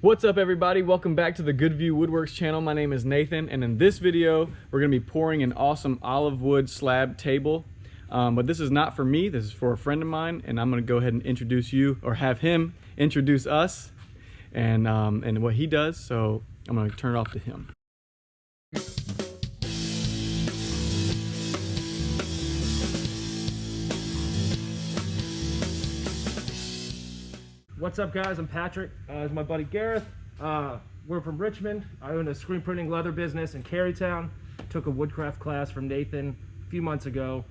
What's up everybody, welcome back to the Good View Woodworks channel. My name is Nathan, and in this video we're going to be pouring an awesome olive wood slab table. But this is not for me, this is for a friend of mine, and I'm going to go ahead and introduce you, or have him introduce us and what he does. So I'm going to turn it off to him. What's up guys, I'm Patrick. This is my buddy Gareth. We're from Richmond. I own a screen printing leather business in Carytown. Took a woodcraft class from Nathan a few months ago.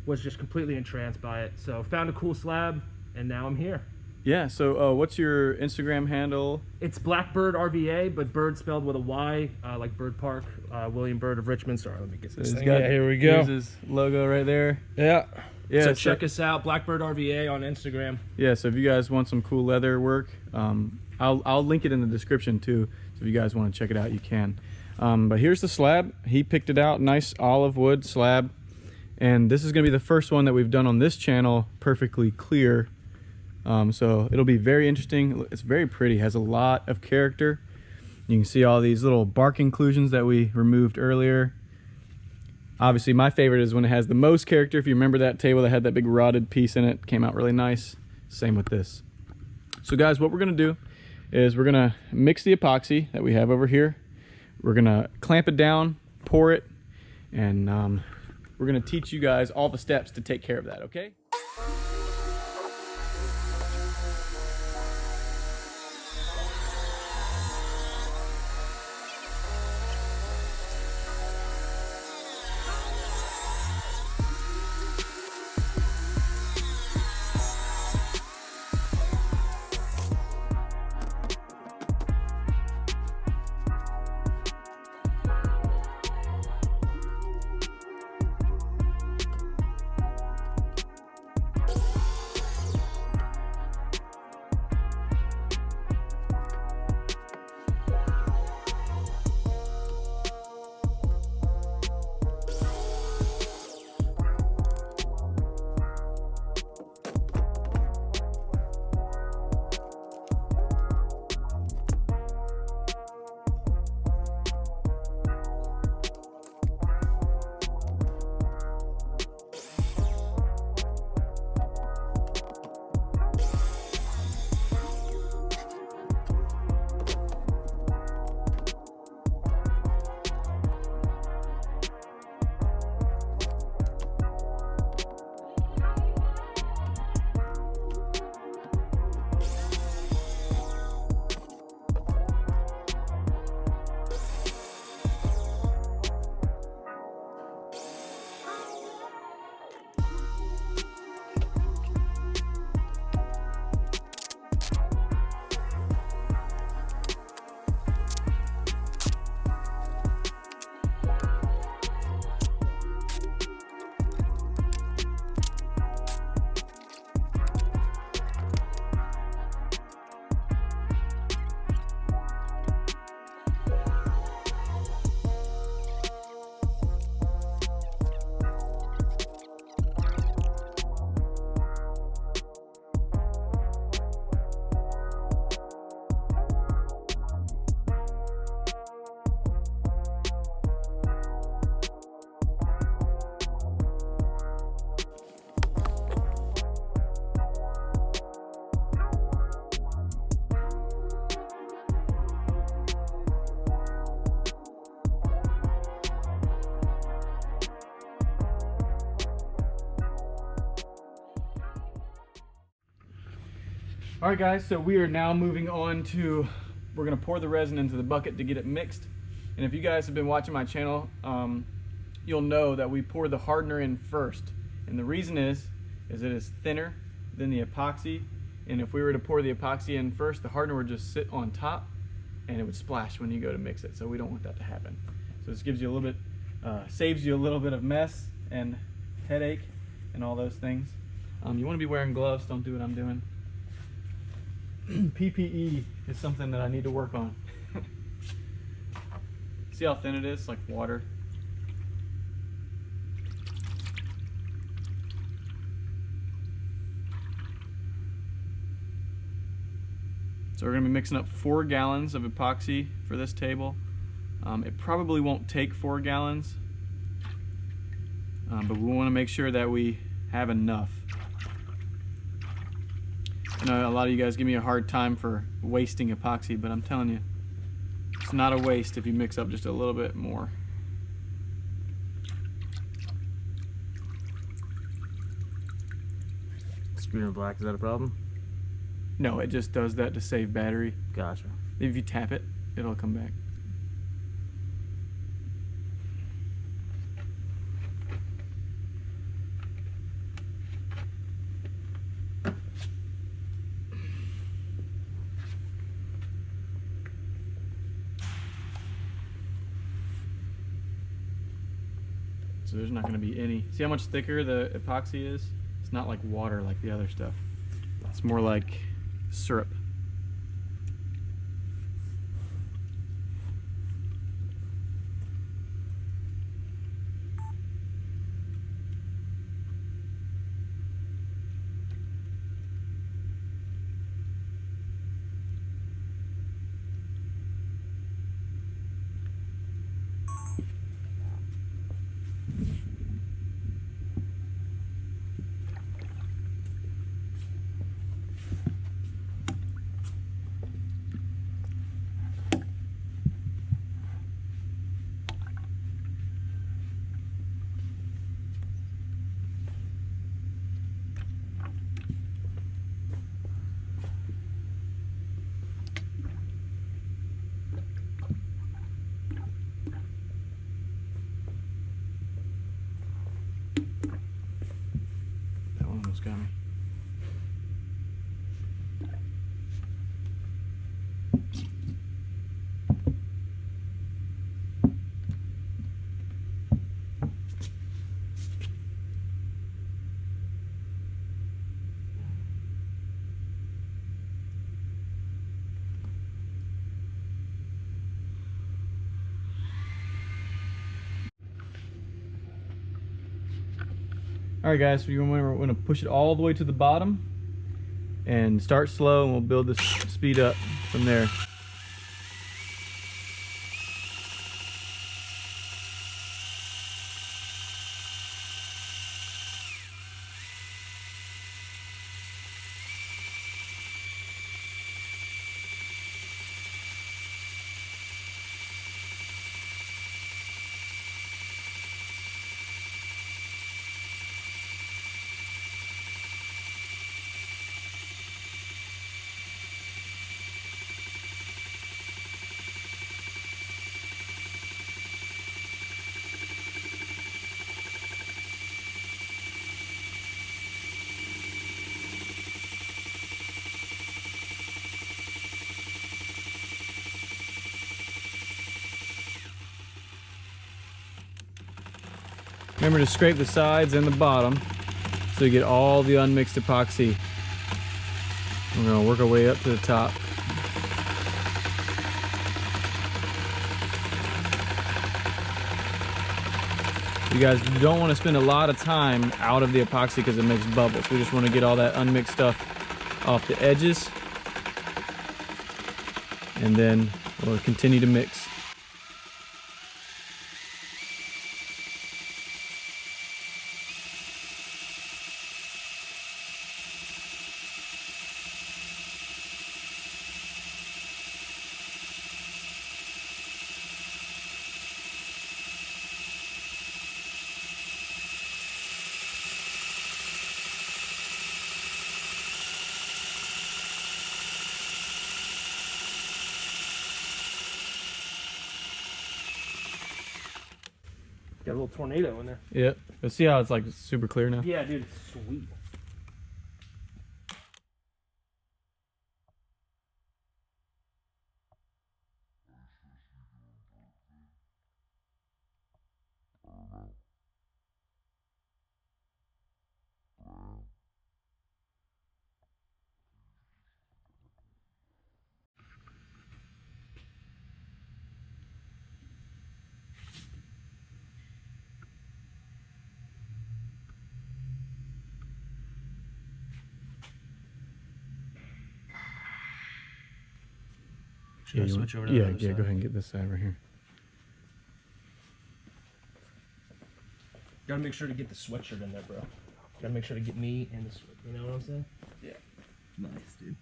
Was just completely entranced by it. So found a cool slab and now I'm here. Yeah, so what's your Instagram handle? It's Blackbird RVA, but bird spelled with a Y, like Bird Park, William Bird of Richmond. Sorry, let me get this thing. Yeah, here we go. Here's his logo right there. Yeah. Yeah, so check us out, Blackbird RVA on Instagram. Yeah, so if you guys want some cool leather work, I'll link it in the description too. So if you guys want to check it out, you can. But here's the slab. He picked it out, nice olive wood slab. And this is going to be the first one that we've done on this channel, perfectly clear. So it'll be very interesting. It's very pretty, has a lot of character. You can see all these little bark inclusions that we removed earlier. Obviously my favorite is when it has the most character. If you remember that table that had that big rotted piece in it, came out really nice. Same with this. So guys, what we're gonna do is we're gonna mix the epoxy that we have over here. We're gonna clamp it down, pour it, and we're gonna teach you guys all the steps to take care of that, okay? All right guys, so we are now moving on to, we're gonna pour the resin into the bucket to get it mixed. And if you guys have been watching my channel, you'll know that we pour the hardener in first. And the reason is it is thinner than the epoxy. And if we were to pour the epoxy in first, the hardener would just sit on top and it would splash when you go to mix it. So we don't want that to happen. So this gives you a little bit, saves you a little bit of mess and headache and all those things. You wanna be wearing gloves, don't do what I'm doing. PPE is something that I need to work on. See how thin it is? Like water. It's So we're gonna be mixing up 4 gallons of epoxy for this table. It probably won't take 4 gallons, but we wanna make sure that we have enough. I know a lot of you guys give me a hard time for wasting epoxy, but I'm telling you, it's not a waste if you mix up just a little bit more. Screen in black, is that a problem? No, it just does that to save battery. Gotcha. If you tap it, it'll come back. So there's not going to be any. See how much thicker the epoxy is? It's not like water like the other stuff. It's more like syrup. That one almost got me. Alright guys, so we're going to push it all the way to the bottom and start slow, and we'll build this speed up from there. Remember to scrape the sides and the bottom so you get all the unmixed epoxy. We're going to work our way up to the top. You guys don't want to spend a lot of time out of the epoxy because it makes bubbles. We just want to get all that unmixed stuff off the edges, and then we'll continue to mix. Got a little tornado in there. Yep. But see how it's like super clear now? Yeah, dude, it's sweet. Should I switch over to the yeah, other yeah. side? Go ahead and get this side right here. Gotta make sure to get the sweatshirt in there, bro. Gotta make sure to get me in the sweat. You know what I'm saying? Yeah. Nice, dude.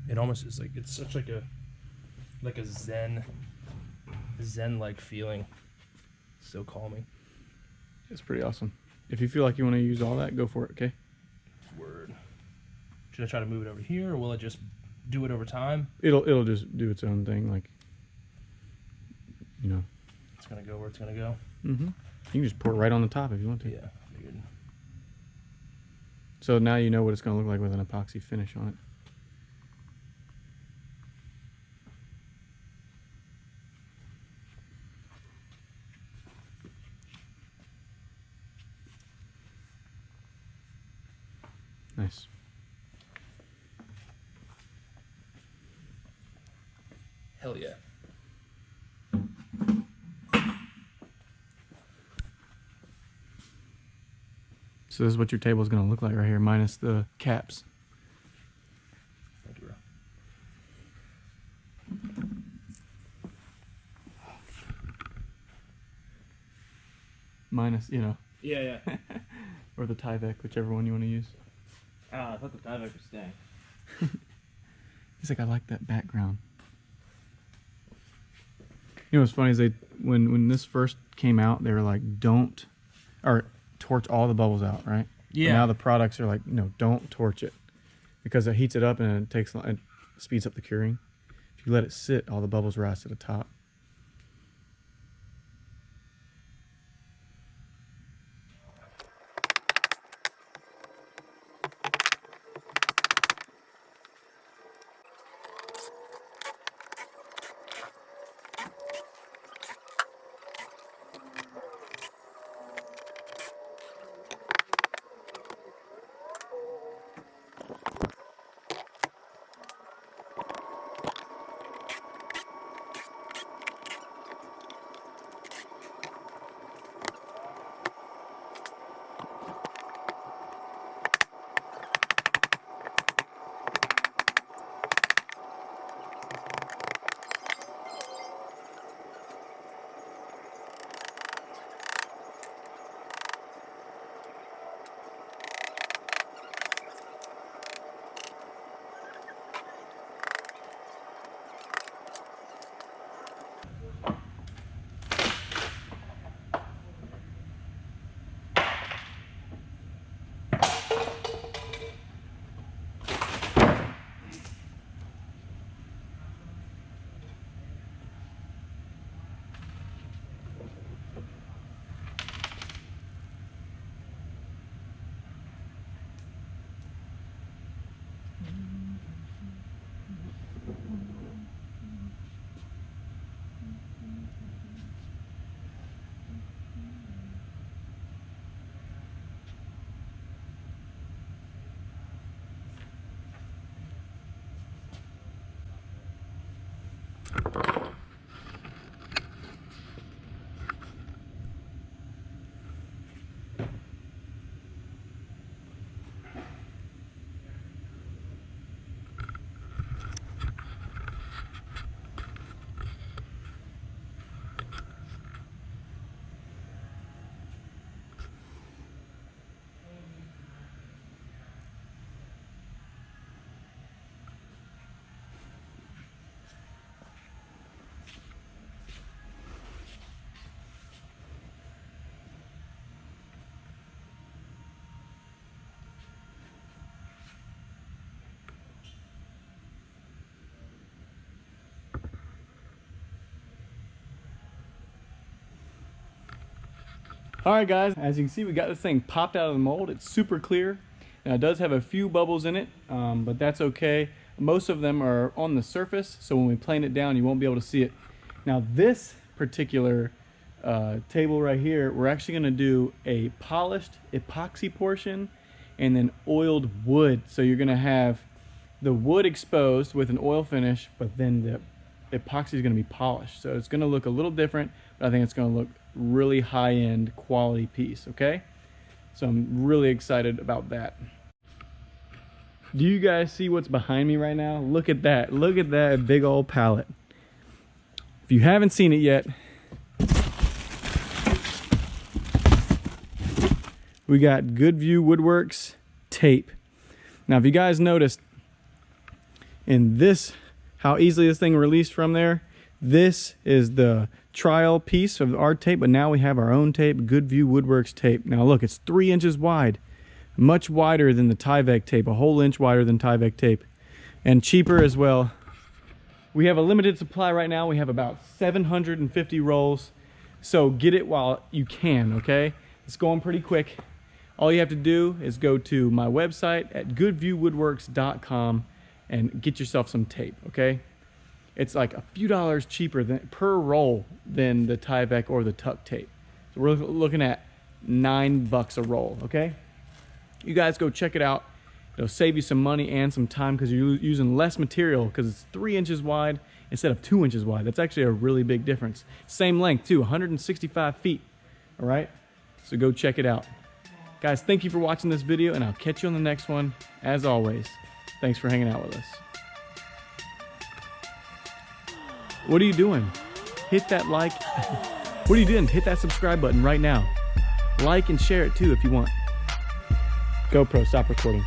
It almost is like it's such like a zen like feeling. So calming. It's pretty awesome. If you feel like you want to use all that, go for it. Okay. Word. Should I try to move it over here, or will it just do it over time? It'll just do its own thing, like, you know. It's gonna go where it's gonna go. Mm-hmm. You can just pour it right on the top if you want to. Yeah. Figured. So now you know what it's going to look like with an epoxy finish on it. Nice. Hell yeah. So this is what your table is going to look like right here, minus the caps. Thank you, bro. Minus, you know, Yeah, yeah. or the Tyvek, whichever one you want to use. I thought the Tyvek was staying. He's like, I like that background. You know what's funny is when this first came out, they were like, don't, or torch all the bubbles out, right? Yeah. But now the products are like, no, don't torch it, because it heats it up and it speeds up the curing. If you let it sit, all the bubbles rise to the top. All right, guys, as you can see, we got this thing popped out of the mold. It's super clear. Now, it does have a few bubbles in it, but that's okay. Most of them are on the surface, so when we plane it down, you won't be able to see it. Now, this particular table right here, we're actually going to do a polished epoxy portion and then oiled wood. So you're going to have the wood exposed with an oil finish, but then the epoxy is going to be polished. So it's going to look a little different, but I think it's going to look really high-end quality piece, okay? So I'm really excited about that. Do you guys see what's behind me right now? Look at that. Look at that big old pallet. If you haven't seen it yet, we got Good View Woodworks tape. Now, if you guys noticed in this, how easily this thing released from there, this is the trial piece of our tape, but now we have our own tape, Good View Woodworks tape. Now look, it's 3 inches wide, much wider than the Tyvek tape, a whole inch wider than Tyvek tape, and cheaper as well. We have a limited supply right now. We have about 750 rolls, so get it while you can, okay? It's going pretty quick. All you have to do is go to my website at goodviewwoodworks.com and get yourself some tape, okay? It's like a few dollars cheaper per roll than the Tyvek or the Tuck tape. So we're looking at $9 a roll, okay? You guys go check it out. It'll save you some money and some time because you're using less material because it's 3 inches wide instead of 2 inches wide. That's actually a really big difference. Same length too, 165 feet, all right? So go check it out. Guys, thank you for watching this video, and I'll catch you on the next one. As always, thanks for hanging out with us. What are you doing? Hit that like. What are you doing? Hit that subscribe button right now. Like and share it too if you want. GoPro, stop recording.